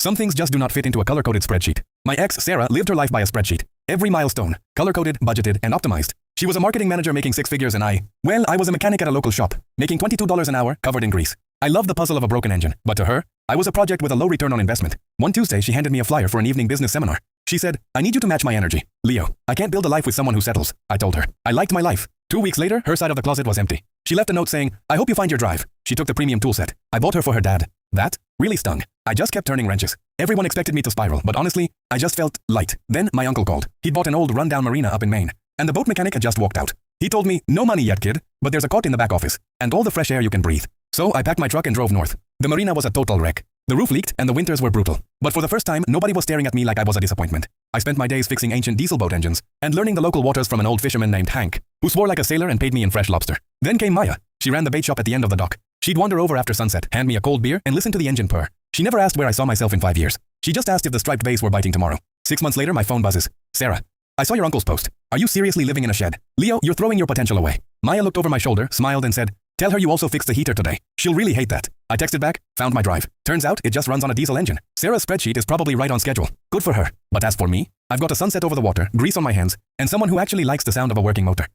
Some things just do not fit into a color-coded spreadsheet. My ex, Sarah, lived her life by a spreadsheet. Every milestone, color-coded, budgeted, and optimized. She was a marketing manager making six figures and I was a mechanic at a local shop, making $22 an hour, covered in grease. I loved the puzzle of a broken engine, but to her, I was a project with a low return on investment. One Tuesday, she handed me a flyer for an evening business seminar. She said, I need you to match my energy. Leo, I can't build a life with someone who settles. I told her. I liked my life. 2 weeks later, her side of the closet was empty. She left a note saying, I hope you find your drive. She took the premium tool set. I bought her for her dad. That really stung. I just kept turning wrenches. Everyone expected me to spiral, but honestly, I just felt light. Then my uncle called. He'd bought an old rundown marina up in Maine, and the boat mechanic had just walked out. He told me, no money yet, kid, but there's a cot in the back office, and all the fresh air you can breathe. So I packed my truck and drove north. The marina was a total wreck. The roof leaked and the winters were brutal. But for the first time, nobody was staring at me like I was a disappointment. I spent my days fixing ancient diesel boat engines and learning the local waters from an old fisherman named Hank, who swore like a sailor and paid me in fresh lobster. Then came Maya. She ran the bait shop at the end of the dock. She'd wander over after sunset, hand me a cold beer, and listen to the engine purr. She never asked where I saw myself in 5 years. She just asked if the striped bays were biting tomorrow. 6 months later, my phone buzzes. Sarah, I saw your uncle's post. Are you seriously living in a shed? Leo, you're throwing your potential away. Maya looked over my shoulder, smiled, and said, tell her you also fixed the heater today. She'll really hate that. I texted back, found my drive. Turns out it just runs on a diesel engine. Sarah's spreadsheet is probably right on schedule. Good for her. But as for me, I've got a sunset over the water, grease on my hands, and someone who actually likes the sound of a working motor.